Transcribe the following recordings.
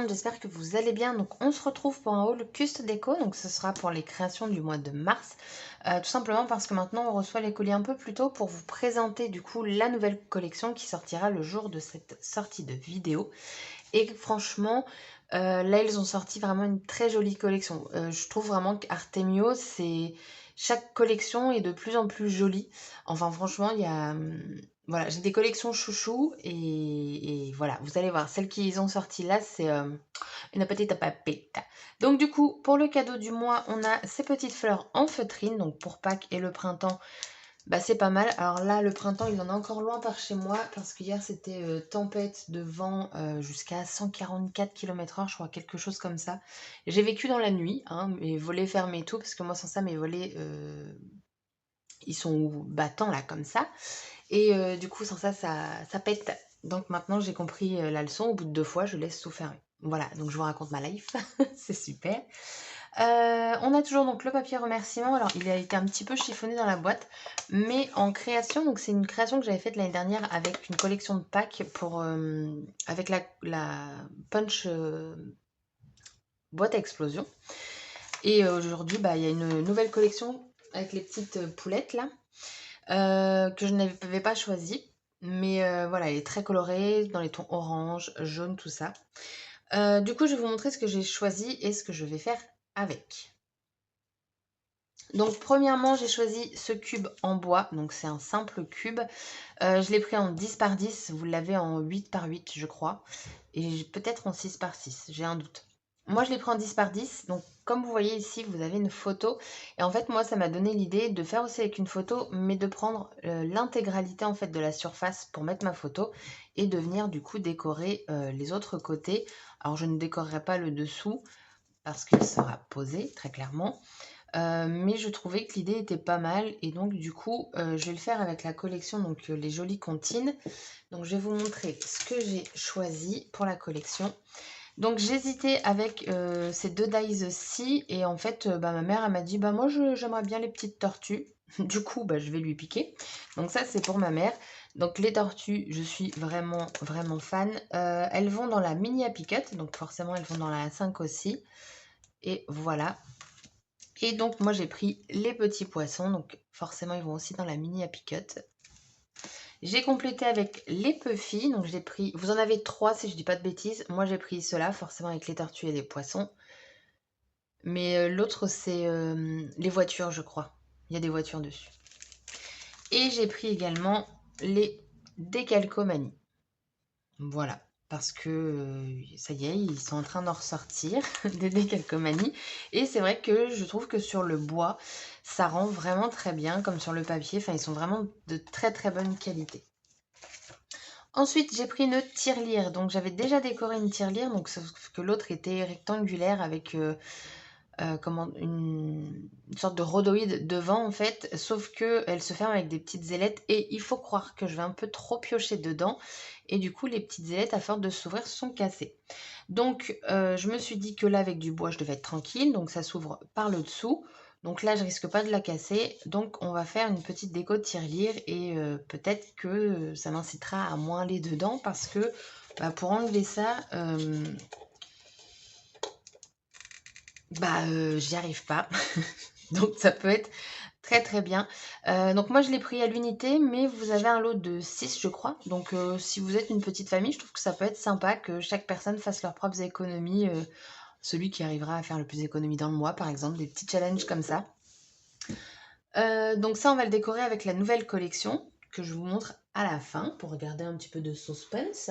monde, j'espère que vous allez bien. Donc on se retrouve pour un haul Custo Déco, donc ce sera pour les créations du mois de mars. Tout simplement parce que maintenant on reçoit les colis un peu plus tôt pour vous présenter du coup la nouvelle collection qui sortira le jour de cette sortie de vidéo. Et franchement, là ils ont sorti vraiment une très jolie collection. Je trouve vraiment qu'Artemio, c'est... Chaque collection est de plus en plus jolie. Enfin franchement, il y a... Voilà, j'ai des collections chouchou et voilà, vous allez voir, celles qu'ils ont sorties là, c'est une petite papette. Donc du coup, pour le cadeau du mois, on a ces petites fleurs en feutrine, donc pour Pâques et le printemps, bah c'est pas mal. Alors là, le printemps, il en est encore loin par chez moi parce qu'hier c'était tempête de vent jusqu'à 144 km/h, je crois, quelque chose comme ça. J'ai vécu dans la nuit, hein, mes volets fermés et tout, parce que moi sans ça, mes volets, ils sont battants là, comme ça. Et du coup, sans ça, ça pète. Donc maintenant, j'ai compris la leçon. Au bout de 2 fois, je laisse tout fermer. Voilà, donc je vous raconte ma life. C'est super. On a toujours donc le papier remerciement. Alors, il a été un petit peu chiffonné dans la boîte, mais en création. Donc, c'est une création que j'avais faite l'année dernière avec une collection de packs pour, avec la punch boîte à explosion. Et aujourd'hui, bah, il y a une nouvelle collection avec les petites poulettes là. Que je n'avais pas choisi. Mais voilà, elle est très colorée, dans les tons orange, jaune, tout ça. Du coup, je vais vous montrer ce que j'ai choisi et ce que je vais faire avec. Donc, premièrement, j'ai choisi ce cube en bois. Donc, c'est un simple cube. Je l'ai pris en 10 par 10. Vous l'avez en 8 par 8, je crois. Et peut-être en 6 par 6. J'ai un doute. Moi, je l'ai pris en 10 par 10. Donc, comme vous voyez ici, vous avez une photo. Et en fait, moi, ça m'a donné l'idée de faire aussi avec une photo, mais de prendre l'intégralité en fait de la surface pour mettre ma photo et de venir du coup décorer les autres côtés. Alors, je ne décorerai pas le dessous parce qu'il sera posé très clairement. Mais je trouvais que l'idée était pas mal et donc du coup je vais le faire avec la collection donc les jolies comptines. Donc je vais vous montrer ce que j'ai choisi pour la collection. Donc j'hésitais avec ces deux dies-ci et en fait bah, ma mère elle m'a dit bah moi j'aimerais bien les petites tortues. Du coup bah, je vais lui piquer. Donc ça c'est pour ma mère. Donc les tortues je suis vraiment vraiment fan. Elles vont dans la mini Happy Cut, donc forcément elles vont dans la 5 aussi. Et voilà. Et donc moi j'ai pris les petits poissons, donc forcément ils vont aussi dans la mini Happy Cut. J'ai complété avec les puffy, donc j'ai pris, vous en avez 3 si je dis pas de bêtises, moi j'ai pris ceux-là, forcément avec les tortues et les poissons. Mais l'autre c'est les voitures je crois, il y a des voitures dessus. Et j'ai pris également les décalcomanies, voilà. Parce que ça y est, ils sont en train d'en ressortir des décalcomanies. Et c'est vrai que je trouve que sur le bois, ça rend vraiment très bien, comme sur le papier. Enfin, ils sont vraiment de très très bonne qualité. Ensuite, j'ai pris une tirelire. Donc, j'avais déjà décoré une tirelire, donc sauf que l'autre était rectangulaire avec comment, une sorte de rhodoïde devant en fait, sauf que elle se ferme avec des petites ailettes et il faut croire que je vais un peu trop piocher dedans et du coup les petites ailettes à force de s'ouvrir sont cassées. Donc je me suis dit que là avec du bois je devais être tranquille, donc ça s'ouvre par le dessous. Donc là je risque pas de la casser, donc on va faire une petite déco de tirelire et peut-être que ça m'incitera à moins aller dedans parce que bah, pour enlever ça j'y arrive pas. Donc ça peut être très très bien. Donc moi je l'ai pris à l'unité, mais vous avez un lot de 6 je crois. Donc si vous êtes une petite famille, je trouve que ça peut être sympa que chaque personne fasse leurs propres économies. Celui qui arrivera à faire le plus d'économies dans le mois, par exemple, des petits challenges comme ça. Donc ça on va le décorer avec la nouvelle collection que je vous montre à la fin pour regarder un petit peu de suspense.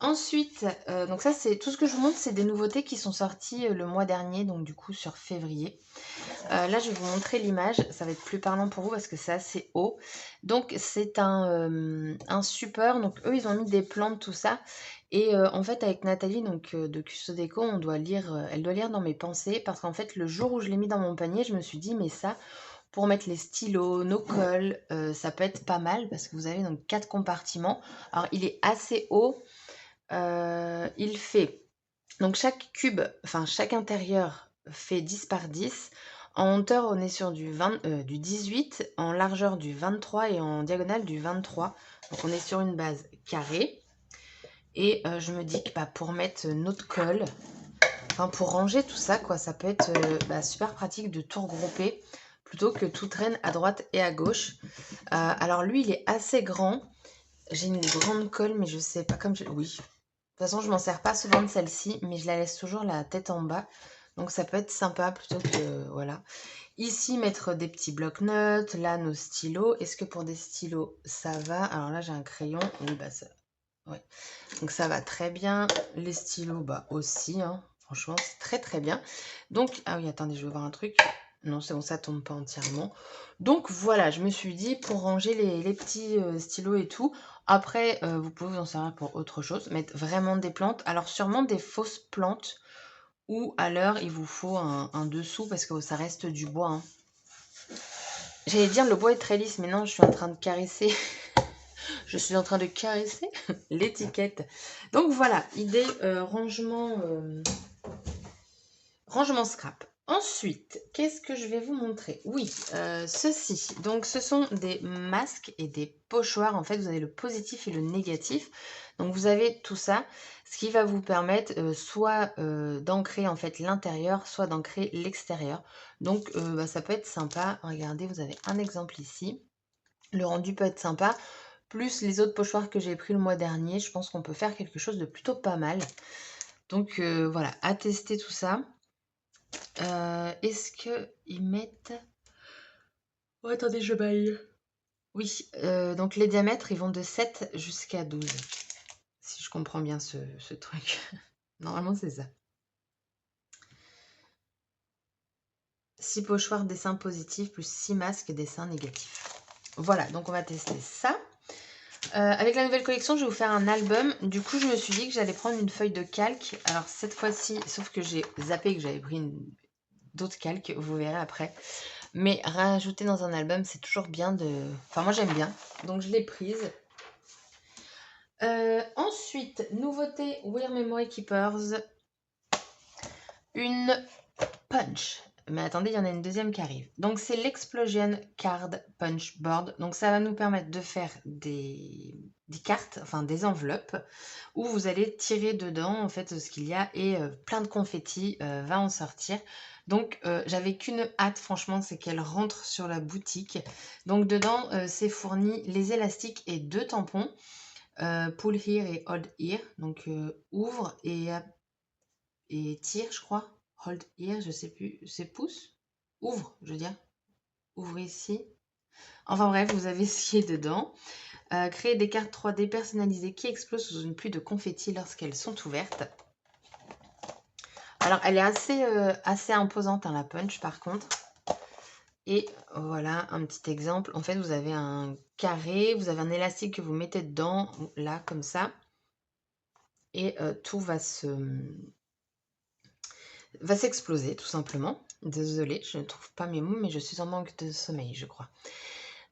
Ensuite, donc ça c'est tout ce que je vous montre, c'est des nouveautés qui sont sorties le mois dernier, donc du coup sur février. Là je vais vous montrer l'image, ça va être plus parlant pour vous parce que c'est assez haut. Donc c'est un support, donc eux ils ont mis des plantes, tout ça. Et en fait avec Nathalie, donc de Custo Déco, on doit lire, elle doit lire dans mes pensées parce qu'en fait le jour où je l'ai mis dans mon panier, je me suis dit mais ça, pour mettre les stylos, nos cols, ça peut être pas mal parce que vous avez donc 4 compartiments. Alors il est assez haut. Il fait, donc chaque cube, enfin chaque intérieur fait 10 par 10. En hauteur, on est sur du 18, en largeur du 23 et en diagonale du 23. Donc on est sur une base carrée. Et je me dis que bah, pour mettre notre colle, enfin pour ranger tout ça, quoi, ça peut être super pratique de tout regrouper plutôt que tout traîne à droite et à gauche. Alors lui, il est assez grand. J'ai une grande colle, mais je sais pas comme je... Oui. De toute façon, je m'en sers pas souvent de celle-ci, mais je la laisse toujours la tête en bas. Donc ça peut être sympa plutôt que... Voilà. Ici, mettre des petits bloc-notes. Là, nos stylos. Est-ce que pour des stylos, ça va? Alors là, j'ai un crayon. Oui, bah ça... Ouais. Donc ça va très bien. Les stylos, bah aussi. Hein. Franchement, c'est très très bien. Donc, ah oui, attendez, je vais voir un truc. Non, c'est bon, ça tombe pas entièrement. Donc voilà, je me suis dit pour ranger les petits stylos et tout. Après, vous pouvez vous en servir pour autre chose. Mettre vraiment des plantes. Alors sûrement des fausses plantes. Ou à l'heure, il vous faut un dessous parce que ça reste du bois. Hein. J'allais dire le bois est très lisse, mais non, je suis en train de caresser. Je suis en train de caresser l'étiquette. Donc voilà, idée rangement scrap. Ensuite, qu'est-ce que je vais vous montrer? Oui, ceci. Donc ce sont des masques et des pochoirs. En fait, vous avez le positif et le négatif. Donc vous avez tout ça, ce qui va vous permettre soit d'ancrer en fait l'intérieur, soit d'ancrer l'extérieur. Donc ça peut être sympa. Regardez, vous avez un exemple ici. Le rendu peut être sympa. Plus les autres pochoirs que j'ai pris le mois dernier, je pense qu'on peut faire quelque chose de plutôt pas mal. Donc voilà, à tester tout ça. Est-ce qu'ils mettent... Oh, attendez, je baille. Oui, donc les diamètres, ils vont de 7 jusqu'à 12. Si je comprends bien ce truc. Normalement, c'est ça. 6 pochoirs dessin positif plus 6 masques dessin négatif. Voilà, donc on va tester ça. Avec la nouvelle collection, je vais vous faire un album. Du coup, je me suis dit que j'allais prendre une feuille de calque. Alors, cette fois-ci, sauf que j'ai zappé que j'avais pris d'autres calques, vous verrez après. Mais rajouter dans un album, c'est toujours bien de... Enfin, moi, j'aime bien. Donc, je l'ai prise. Ensuite, nouveauté Wear Memory Keepers. Une punch. Mais attendez, il y en a une deuxième qui arrive. Donc, c'est l'Explosion Card Punch Board. Donc, ça va nous permettre de faire des cartes, enfin des enveloppes, où vous allez tirer dedans, en fait, ce qu'il y a, et plein de confettis va en sortir. Donc, j'avais qu'une hâte, franchement, c'est qu'elle rentre sur la boutique. Donc, dedans, c'est fourni les élastiques et 2 tampons. Pull here et hold here. Donc, ouvre et tire, je crois. Hold here, je sais plus. C'est pouce? Ouvre, je veux dire. Ouvre ici. Enfin bref, vous avez ce qui est dedans. Créer des cartes 3D personnalisées qui explosent sous une pluie de confettis lorsqu'elles sont ouvertes. Alors, elle est assez imposante, hein, la punch, par contre. Et voilà un petit exemple. En fait, vous avez un carré, vous avez un élastique que vous mettez dedans, là, comme ça. Et tout va s'exploser, tout simplement. Désolée, je ne trouve pas mes mots, mais je suis en manque de sommeil, je crois.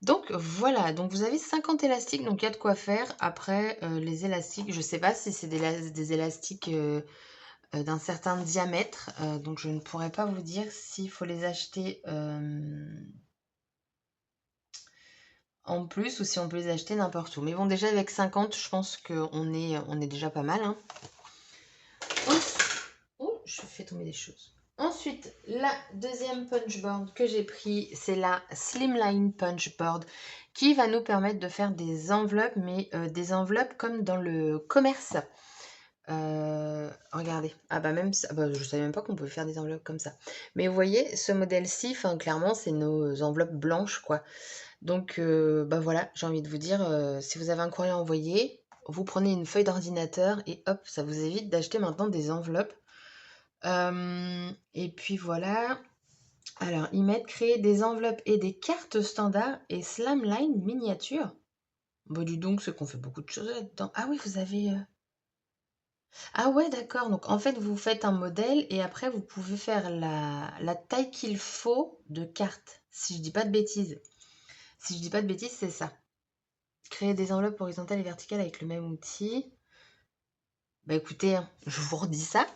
Donc voilà, donc vous avez 50 élastiques, donc il y a de quoi faire. Après, les élastiques, je ne sais pas si c'est des élastiques d'un certain diamètre, donc je ne pourrais pas vous dire s'il faut les acheter en plus ou si on peut les acheter n'importe où. Mais bon, déjà avec 50, je pense qu'on est déjà pas mal. Hein. Oh, je fais tomber des choses. Ensuite, la deuxième punchboard que j'ai pris, c'est la Slimline Punchboard qui va nous permettre de faire des enveloppes, mais des enveloppes comme dans le commerce. Regardez. Ah bah même ça, bah, je savais même pas qu'on pouvait faire des enveloppes comme ça. Mais vous voyez, ce modèle-ci, clairement, c'est nos enveloppes blanches, quoi. Donc, bah voilà, j'ai envie de vous dire, si vous avez un courrier envoyé, vous prenez une feuille d'ordinateur et hop, ça vous évite d'acheter maintenant des enveloppes. Et puis voilà. Alors, ils mettent créer des enveloppes et des cartes standards et slamline miniature. Bah, dis donc, c'est qu'on fait beaucoup de choses là-dedans. Ah oui, vous avez... Ah ouais, d'accord. Donc, en fait, vous faites un modèle et après, vous pouvez faire la taille qu'il faut de cartes. Si je dis pas de bêtises. Si je dis pas de bêtises, c'est ça. Créer des enveloppes horizontales et verticales avec le même outil. Bah écoutez, hein, je vous redis ça.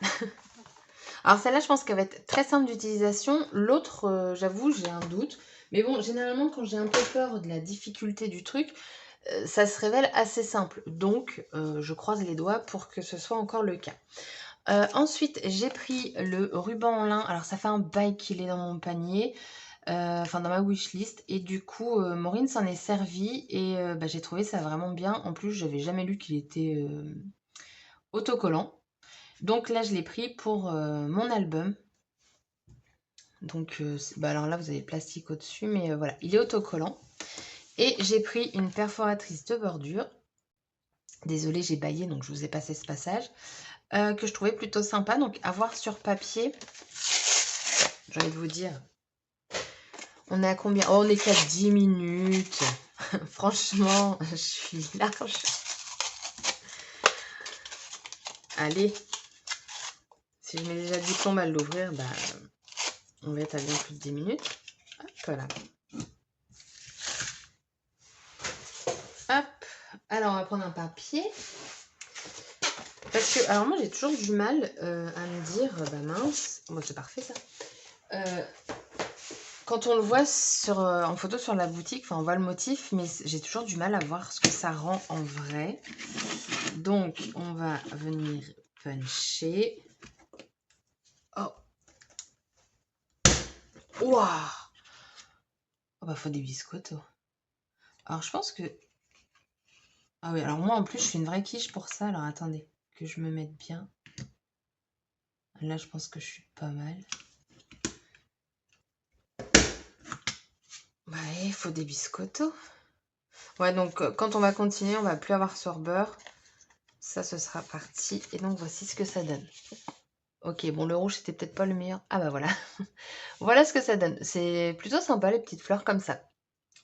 Alors celle-là, je pense qu'elle va être très simple d'utilisation. L'autre, j'avoue, j'ai un doute. Mais bon, généralement, quand j'ai un peu peur de la difficulté du truc, ça se révèle assez simple. Donc, je croise les doigts pour que ce soit encore le cas. Ensuite, j'ai pris le ruban en lin. Alors, ça fait un bail qu'il est dans mon panier, enfin dans ma wishlist. Et du coup, Maureen s'en est servie et bah, j'ai trouvé ça vraiment bien. En plus, j'avais jamais lu qu'il était autocollant. Donc là, je l'ai pris pour mon album. Donc, bah, alors là, vous avez le plastique au-dessus, mais voilà, il est autocollant. Et j'ai pris une perforatrice de bordure. Désolée, j'ai bâillé, donc je vous ai passé ce passage. Que je trouvais plutôt sympa. Donc, à voir sur papier. J'ai envie de vous dire. On est à combien? Oh, on est qu'à 10 minutes. Franchement, je suis large. Allez. Si je mets déjà du plomb à l'ouvrir, bah, on va être à bien plus de 10 minutes. Hop, voilà. Hop. Alors, on va prendre un papier. Parce que, alors moi, j'ai toujours du mal à me dire, bah mince, bon, c'est parfait ça. Quand on le voit en photo sur la boutique, enfin, on voit le motif, mais j'ai toujours du mal à voir ce que ça rend en vrai. Donc, on va venir puncher. Oh. Waouh. Oh bah, faut des biscottos. Alors, je pense que... Ah oui, alors moi, en plus, je suis une vraie quiche pour ça. Alors, attendez, que je me mette bien. Là, je pense que je suis pas mal. Bah, il faut des biscottos. Ouais, donc quand on va continuer, on va plus avoir sur beurre. Ça, ce sera parti. Et donc, voici ce que ça donne. Ok, bon, le rouge, c'était peut-être pas le meilleur. Ah bah voilà. Voilà ce que ça donne. C'est plutôt sympa, les petites fleurs comme ça.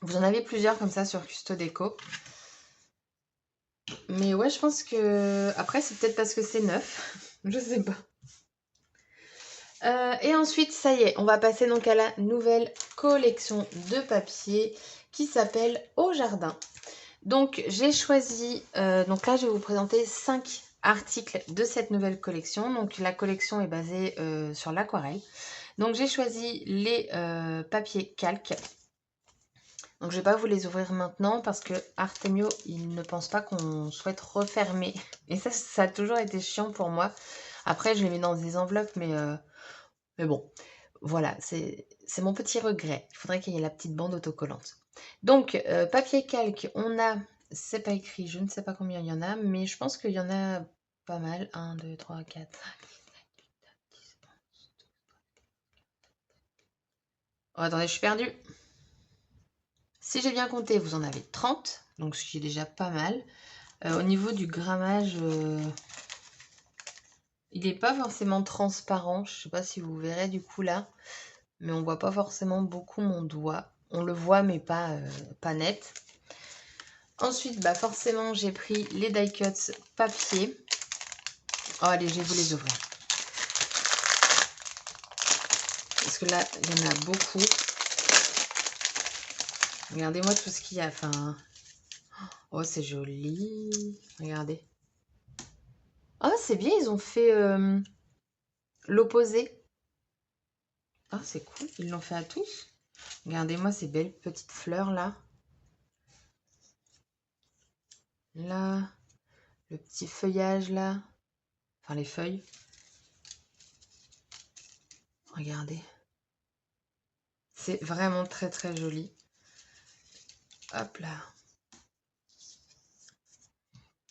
Vous en avez plusieurs comme ça sur Custo Déco. Mais ouais, je pense que... Après, c'est peut-être parce que c'est neuf. Je sais pas. Et ensuite, ça y est, on va passer donc à la nouvelle collection de papier qui s'appelle Au Jardin. Donc, j'ai choisi... donc là, je vais vous présenter 5 articles de cette nouvelle collection. Donc, la collection est basée sur l'aquarelle. Donc, j'ai choisi les papiers calques. Donc, je ne vais pas vous les ouvrir maintenant parce que Artemio, il ne pense pas qu'on souhaite refermer. Et ça a toujours été chiant pour moi. Après, je les mets dans des enveloppes, mais bon, voilà, c'est mon petit regret. Il faudrait qu'il y ait la petite bande autocollante. Donc, papier calque, on a, c'est pas écrit, je ne sais pas combien il y en a, mais je pense qu'il y en a pas mal. 1, 2, 3, 4, 5, 6, 7, 8, 9, 10, 11. Oh, attendez, je suis perdue. Si j'ai bien compté, vous en avez 30, donc ce qui est déjà pas mal. Au niveau du grammage, il n'est pas forcément transparent. Je ne sais pas si vous verrez du coup là, mais on voit pas forcément beaucoup mon doigt. On le voit, mais pas net. Ensuite, bah forcément, j'ai pris les die cuts papier. Oh, allez, je vais vous les ouvrir. Parce que là, il y en a beaucoup. Regardez-moi tout ce qu'il y a. Enfin, oh, c'est joli. Regardez. Oh, c'est bien, ils ont fait l'opposé. Oh, c'est cool, ils l'ont fait à tous. Regardez-moi ces belles petites fleurs là. Là, le petit feuillage là. Enfin, les feuilles. Regardez. C'est vraiment très très joli. Hop là.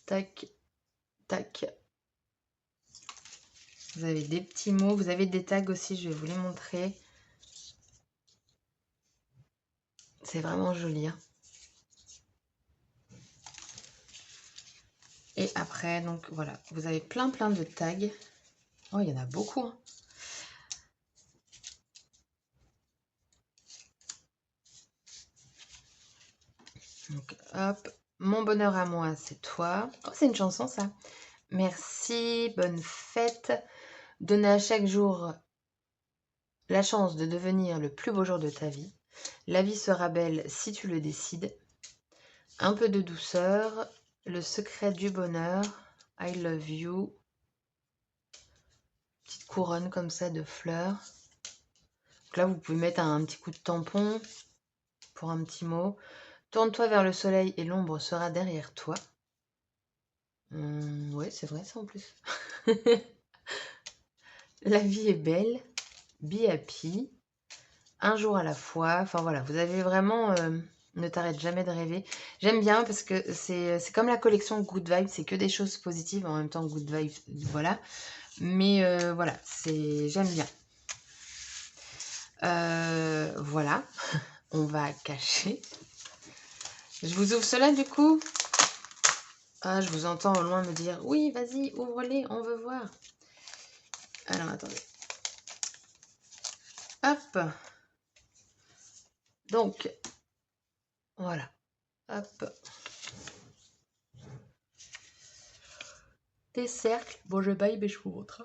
Tac, tac. Vous avez des petits mots. Vous avez des tags aussi, je vais vous les montrer. C'est vraiment joli. Hein. Et après, donc voilà, vous avez plein de tags. Oh, il y en a beaucoup. Hein. Donc, hop. Mon bonheur à moi, c'est toi. Oh, c'est une chanson, ça. Merci, bonne fête. Donner à chaque jour la chance de devenir le plus beau jour de ta vie. La vie sera belle si tu le décides. Un peu de douceur. Le secret du bonheur. I love you. Petite couronne comme ça de fleurs. Donc là, vous pouvez mettre un petit coup de tampon pour un petit mot. Tourne-toi vers le soleil et l'ombre sera derrière toi. Ouais, c'est vrai ça en plus. La vie est belle, be happy, un jour à la fois. Enfin voilà, vous avez vraiment ne t'arrête jamais de rêver. J'aime bien parce que c'est comme la collection Good Vibes, c'est que des choses positives en même temps Good Vibes, voilà. Mais voilà, j'aime bien. Voilà, on va cacher. Je vous ouvre cela du coup. Ah, je vous entends au loin me dire oui, vas-y, ouvre-les, on veut voir. Alors attendez. Hop. Donc, voilà. Hop. Des cercles. Bon, je baille, mais je vous montre.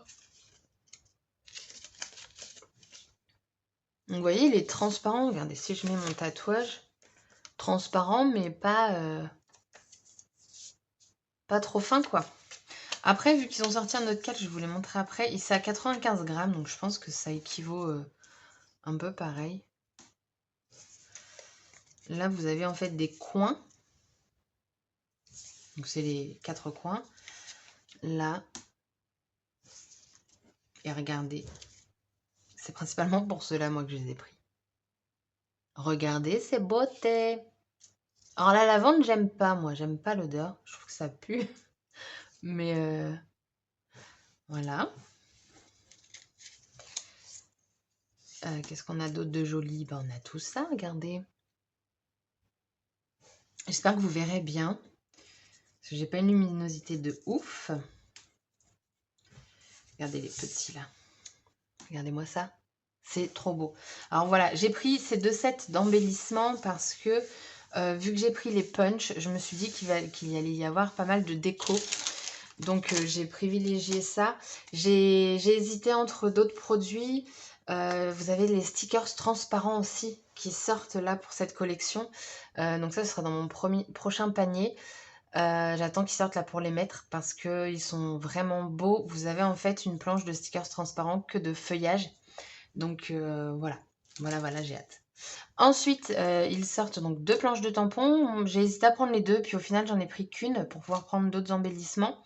Donc, vous voyez, il est transparent. Regardez, si je mets mon tatouage, transparent, mais pas trop fin, quoi. Après, vu qu'ils ont sorti un autre cadre, je vais vous les montrer après. Il c'est à 95 grammes, donc je pense que ça équivaut un peu pareil. Là, vous avez en fait des coins. Donc, c'est les 4 coins. Là. Et regardez. C'est principalement pour cela, moi, que je les ai pris. Regardez ces beautés. Alors, la lavande, j'aime pas, moi. J'aime pas l'odeur. Je trouve que ça pue. Mais voilà. Qu'est-ce qu'on a d'autre de joli? Ben, on a tout ça, regardez. J'espère que vous verrez bien. Parce que j'ai pas une luminosité de ouf. Regardez les petits là. Regardez-moi ça. C'est trop beau. Alors voilà, j'ai pris ces 2 sets d'embellissement parce que vu que j'ai pris les punch, je me suis dit qu'il allait y avoir pas mal de déco. Donc j'ai privilégié ça. J'ai hésité entre d'autres produits. Vous avez les stickers transparents aussi qui sortent là pour cette collection. Donc ça, ce sera dans mon prochain panier. J'attends qu'ils sortent là pour les mettre parce qu'ils sont vraiment beaux. Vous avez en fait une planche de stickers transparents que de feuillage. Donc voilà, voilà, j'ai hâte. Ensuite, ils sortent donc 2 planches de tampons. J'ai hésité à prendre les 2, puis au final, j'en ai pris qu'une pour pouvoir prendre d'autres embellissements.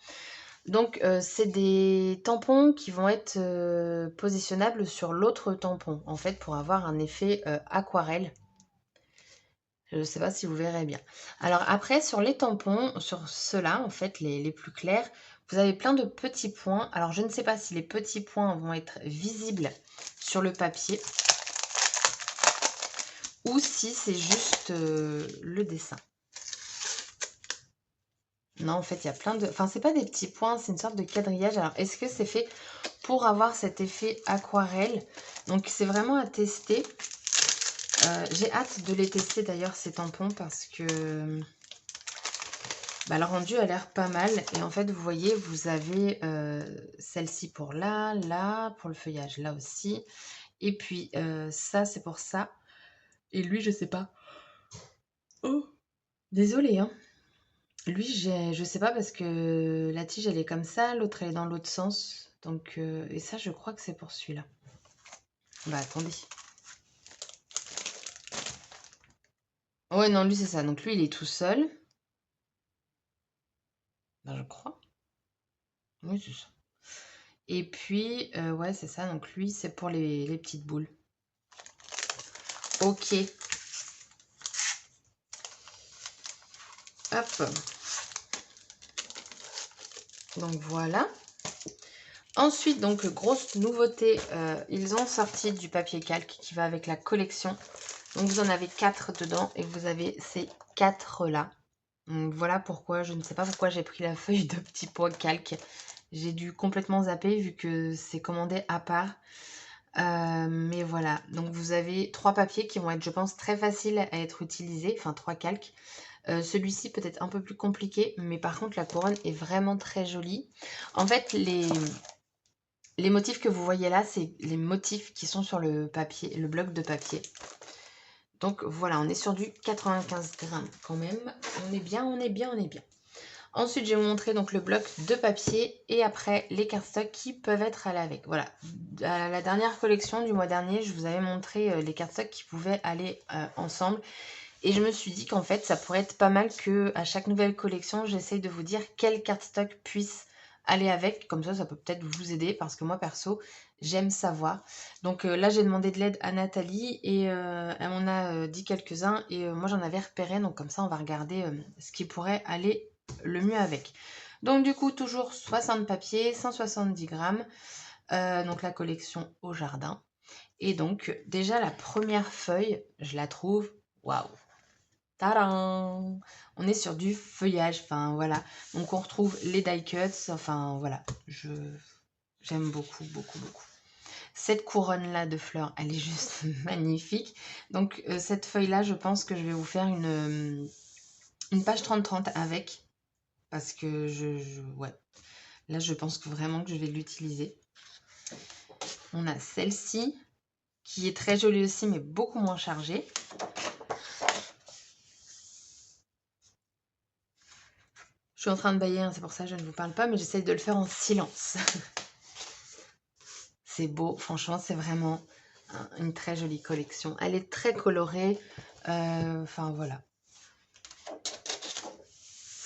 Donc, c'est des tampons qui vont être positionnables sur l'autre tampon, en fait, pour avoir un effet aquarelle. Je ne sais pas si vous verrez bien. Alors après, sur les tampons, sur ceux-là, en fait, les plus clairs, vous avez plein de petits points. Alors, je ne sais pas si les petits points vont être visibles sur le papier ou si c'est juste le dessin. Non, en fait, il y a plein de... Enfin, c'est pas des petits points, c'est une sorte de quadrillage. Alors, est-ce que c'est fait pour avoir cet effet aquarelle? Donc, c'est vraiment à tester. J'ai hâte de les tester, d'ailleurs, ces tampons, parce que... le rendu a l'air pas mal. Et en fait, vous voyez, vous avez celle-ci pour là, pour le feuillage, là aussi. Et puis, ça, c'est pour ça. Et lui, je sais pas. Oh, désolée, hein. Lui, je sais pas parce que la tige, elle est comme ça, l'autre, elle est dans l'autre sens. Donc, et ça, je crois que c'est pour celui-là. Bah, attendez. Ouais, non, lui, c'est ça. Donc, lui, il est tout seul. Bah, je crois. Oui, c'est ça. Et puis, ouais, c'est ça. Donc, lui, c'est pour les petites boules. Ok. Hop. Donc, voilà. Ensuite, donc, grosse nouveauté, ils ont sorti du papier calque qui va avec la collection. Donc, vous en avez 4 dedans et vous avez ces 4-là. Donc, voilà pourquoi, je ne sais pas pourquoi j'ai pris la feuille de petit pot calque. J'ai dû complètement zapper vu que c'est commandé à part. Mais voilà, donc vous avez 3 papiers qui vont être, je pense, très faciles à être utilisés. Enfin, 3 calques. Celui-ci peut être un peu plus compliqué, mais par contre, la couronne est vraiment très jolie. En fait, les motifs que vous voyez là, c'est les motifs qui sont sur le papier, le bloc de papier. Donc voilà, on est sur du 95 grammes quand même. On est bien, on est bien, on est bien. Ensuite, je vais vous montrer donc le bloc de papier et après les cardstocks qui peuvent être allés avec. Voilà, à la dernière collection du mois dernier, je vous avais montré les cardstocks qui pouvaient aller ensemble. Et je me suis dit qu'en fait, ça pourrait être pas mal que à chaque nouvelle collection, j'essaye de vous dire quel cardstock puisse aller avec. Comme ça peut peut-être vous aider parce que moi, perso, j'aime savoir. Donc là, j'ai demandé de l'aide à Nathalie et elle m'en a dit quelques-uns. Et moi, j'en avais repéré. Donc comme ça, on va regarder ce qui pourrait aller le mieux avec. Donc du coup, toujours 60 papiers, 170 grammes. Donc la collection au jardin. Et donc, déjà, la première feuille, je la trouve, waouh! Tadam! On est sur du feuillage, enfin voilà. Donc on retrouve les die cuts, enfin voilà. J'aime beaucoup, beaucoup, beaucoup. Cette couronne-là de fleurs, elle est juste magnifique. Donc cette feuille-là, je pense que je vais vous faire une page 30-30 avec. Parce que ouais. Là, je pense que vraiment que je vais l'utiliser. On a celle-ci, qui est très jolie aussi, mais beaucoup moins chargée. Je suis en train de bailler, hein, c'est pour ça que je ne vous parle pas, mais j'essaye de le faire en silence. C'est beau, franchement, c'est vraiment une très jolie collection. Elle est très colorée, enfin voilà.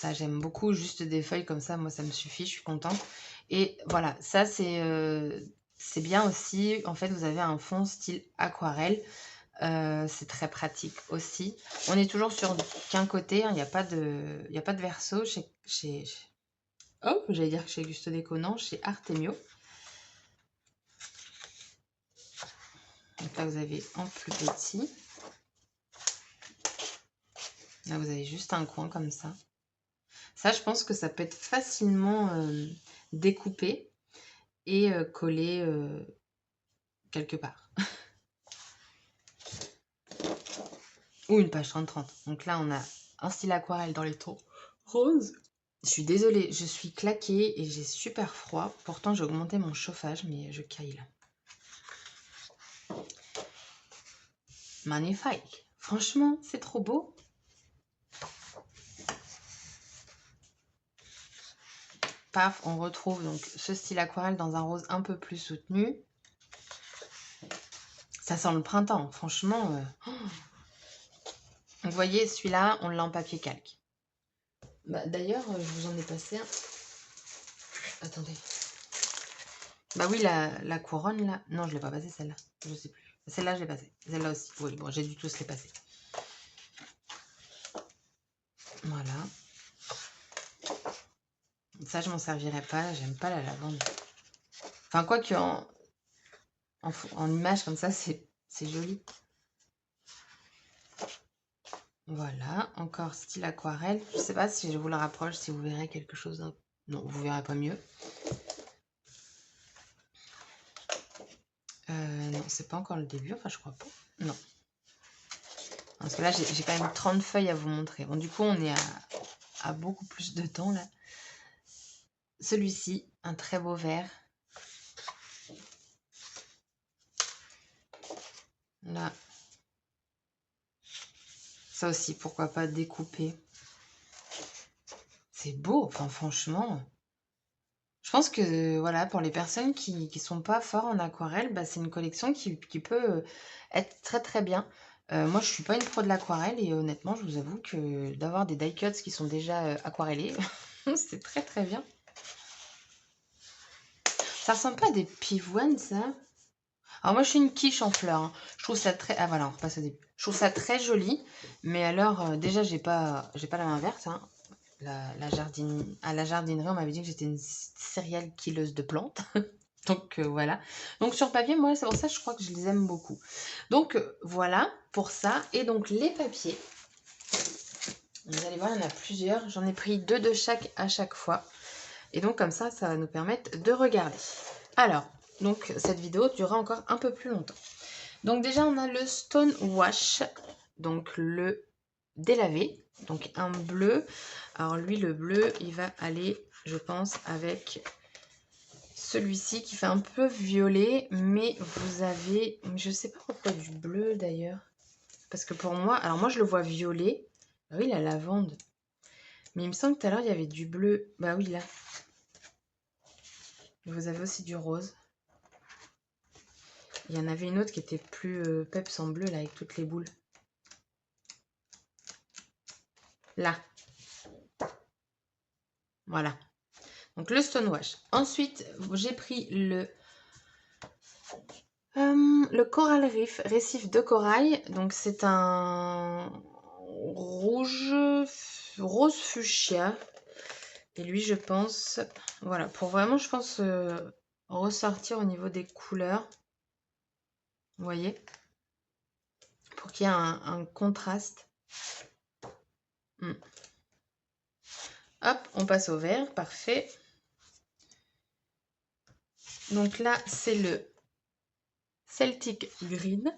Ça, j'aime beaucoup, juste des feuilles comme ça, moi, ça me suffit, je suis contente. Et voilà, ça, c'est bien aussi. En fait, vous avez un fond style aquarelle. C'est très pratique aussi. On est toujours sur qu'un côté, hein, il n'y a pas de verso j'allais dire que chez Gusto Déco, non, chez Artemio. Donc là, vous avez en plus petit. Là, vous avez juste un coin comme ça. Ça, je pense que ça peut être facilement découpé et collé quelque part. Ou une page 30-30. Donc là, on a un style aquarelle dans les tons roses. Je suis désolée, je suis claquée et j'ai super froid. Pourtant, j'ai augmenté mon chauffage, mais je caille là. Magnifique. Franchement, c'est trop beau. Paf, on retrouve donc ce style aquarelle dans un rose un peu plus soutenu. Ça sent le printemps, franchement. Vous voyez, celui-là, on l'a en papier calque. Bah, d'ailleurs, je vous en ai passé un. Attendez. Bah oui, la couronne, là. Non, je ne l'ai pas passée, celle-là. Je sais plus. Celle-là, je l'ai passée. Celle-là aussi. Oui, bon, j'ai dû tous les passer. Voilà. Ça, je m'en servirai pas. J'aime pas la lavande. Enfin, quoi que en image comme ça, c'est joli. Voilà, encore style aquarelle. Je sais pas si je vous le rapproche, si vous verrez quelque chose. Non, vous verrez pas mieux. Non, c'est pas encore le début. Enfin, je crois pas. Non. Parce que là, j'ai quand même 30 feuilles à vous montrer. Bon, du coup, on est à beaucoup plus de temps, là. Celui-ci, un très beau vert. Là. Ça aussi, pourquoi pas découper. C'est beau, enfin franchement. Je pense que voilà, pour les personnes qui sont pas forts en aquarelle, bah, c'est une collection qui peut être très très bien. Moi, je suis pas une pro de l'aquarelle et honnêtement, je vous avoue que d'avoir des die cuts qui sont déjà aquarellés, c'est très très bien. Ça ressemble pas à des pivoines, ça? Alors moi, je suis une quiche en fleurs, hein. Je trouve ça très... Ah voilà, on repasse au début. Je trouve ça très joli, mais alors, déjà, j'ai pas la main verte, hein. À la jardinerie, on m'avait dit que j'étais une serial killeuse de plantes. Donc voilà. Donc sur papier, moi, c'est pour ça que je crois que je les aime beaucoup. Donc voilà pour ça. Et donc les papiers. Vous allez voir, il y en a plusieurs. J'en ai pris 2 de chaque à chaque fois. Et donc comme ça va nous permettre de regarder. Alors, donc cette vidéo durera encore un peu plus longtemps. Donc déjà, on a le Stone Wash. Donc le délavé. Donc un bleu. Alors lui, le bleu, il va aller, je pense, avec celui-ci qui fait un peu violet. Mais vous avez, je sais pas pourquoi du bleu d'ailleurs. Parce que pour moi, alors moi je le vois violet. Ah oui, la lavande. Mais il me semble que tout à l'heure, il y avait du bleu. Bah oui, là. Vous avez aussi du rose. Il y en avait une autre qui était plus peps en bleu, là, avec toutes les boules. Là. Voilà. Donc le Stonewash. Ensuite, j'ai pris le Coral Reef, récif de corail. Donc c'est un rose fuchsia. Et lui, je pense, voilà, pour vraiment, je pense, ressortir au niveau des couleurs. Vous voyez? Pour qu'il y ait un contraste. Hop, on passe au vert, parfait. Donc là, c'est le Celtic Green.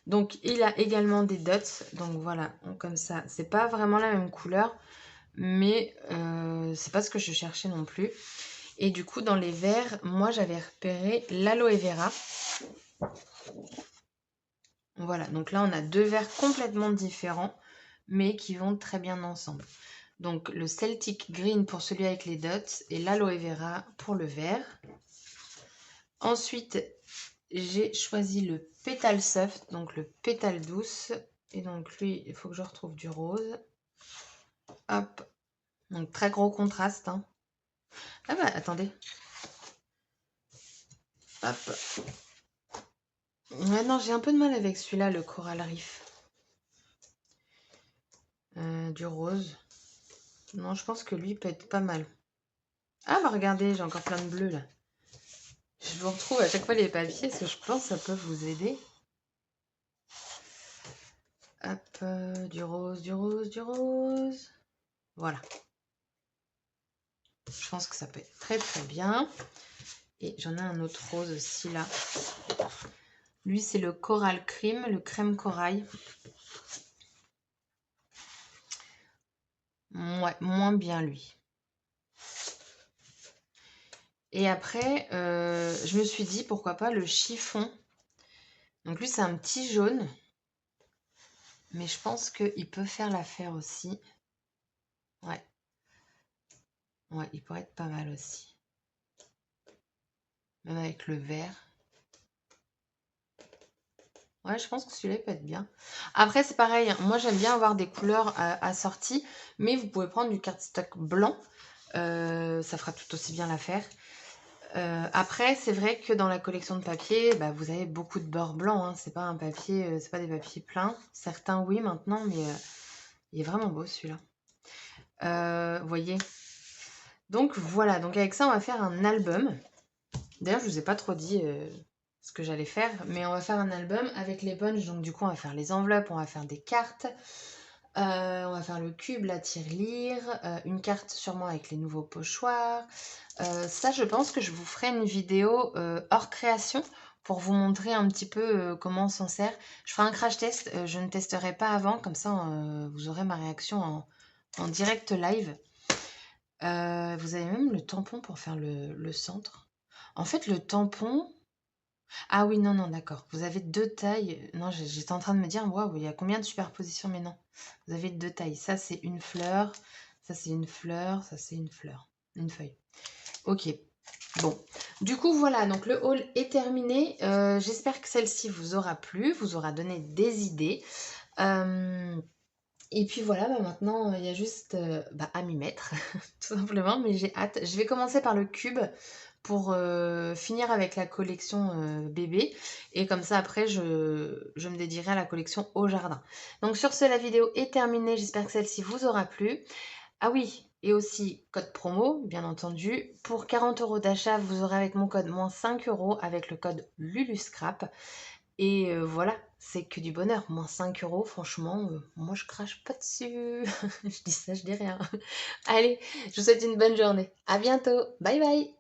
Donc il a également des dots. Donc voilà, comme ça. C'est pas vraiment la même couleur, mais c'est pas ce que je cherchais non plus. Et du coup, dans les verts, moi j'avais repéré l'aloe vera. Voilà, donc là on a deux verts complètement différents, mais qui vont très bien ensemble. Donc le Celtic Green pour celui avec les dots et l'aloe vera pour le vert. Ensuite, j'ai choisi le Pétale Soft, donc le pétale douce. Et donc lui, il faut que je retrouve du rose. Hop. Donc très gros contraste. Hein. Ah bah attendez. Hop. Ouais, non, j'ai un peu de mal avec celui-là, le Coral Reef. Du rose. Non, je pense que lui peut être pas mal. Ah bah regardez, j'ai encore plein de bleus là. Je vous retrouve à chaque fois les papiers, parce que je pense que ça peut vous aider. Hop, du rose, du rose, du rose. Voilà. Je pense que ça peut être très très bien. Et j'en ai un autre rose aussi là. Lui, c'est le Coral Cream, le crème corail. Ouais, moins bien lui. Et après, je me suis dit, pourquoi pas le chiffon. Donc lui, c'est un petit jaune. Mais je pense qu'il peut faire l'affaire aussi. Ouais. Ouais, il pourrait être pas mal aussi. Même avec le vert. Ouais, je pense que celui-là peut être bien. Après, c'est pareil. Hein, moi, j'aime bien avoir des couleurs assorties. Mais vous pouvez prendre du cardstock blanc. Ça fera tout aussi bien l'affaire. Après, c'est vrai que dans la collection de papier, bah, vous avez beaucoup de beurre blanc. Hein. C'est pas un papier, c'est pas des papiers pleins. Certains, oui, maintenant, mais il est vraiment beau celui-là. Vous voyez. Donc voilà. Donc avec ça, on va faire un album. D'ailleurs, je vous ai pas trop dit ce que j'allais faire, mais on va faire un album avec les bunches. Donc du coup, on va faire les enveloppes, on va faire des cartes. On va faire le cube, la tirelire, une carte sûrement avec les nouveaux pochoirs. Ça, je pense que je vous ferai une vidéo hors création pour vous montrer un petit peu comment on s'en sert. Je ferai un crash test, je ne testerai pas avant, comme ça vous aurez ma réaction en direct live. Vous avez même le tampon pour faire le centre. En fait, le tampon... Ah oui, non, non, d'accord. Vous avez deux tailles. Non, j'étais en train de me dire, waouh, il y a combien de superpositions? Mais non, vous avez deux tailles. Ça, c'est une fleur. Ça, c'est une fleur. Ça, c'est une fleur. Une feuille. Ok. Bon. Du coup, voilà. Donc, le haul est terminé. J'espère que celle-ci vous aura plu, vous aura donné des idées. Et puis voilà, bah maintenant, il y a juste à m'y mettre, tout simplement. Mais j'ai hâte. Je vais commencer par le cube pour finir avec la collection bébé. Et comme ça, après, je me dédierai à la collection au jardin. Donc sur ce, la vidéo est terminée. J'espère que celle-ci vous aura plu. Ah oui, et aussi code promo, bien entendu. Pour 40 € d'achat, vous aurez avec mon code moins 5 € avec le code LULUSCRAP. Et voilà, c'est que du bonheur. Moins 5 €, franchement, moi je crache pas dessus. Je dis ça, je dis rien. Allez, je vous souhaite une bonne journée. À bientôt. Bye bye.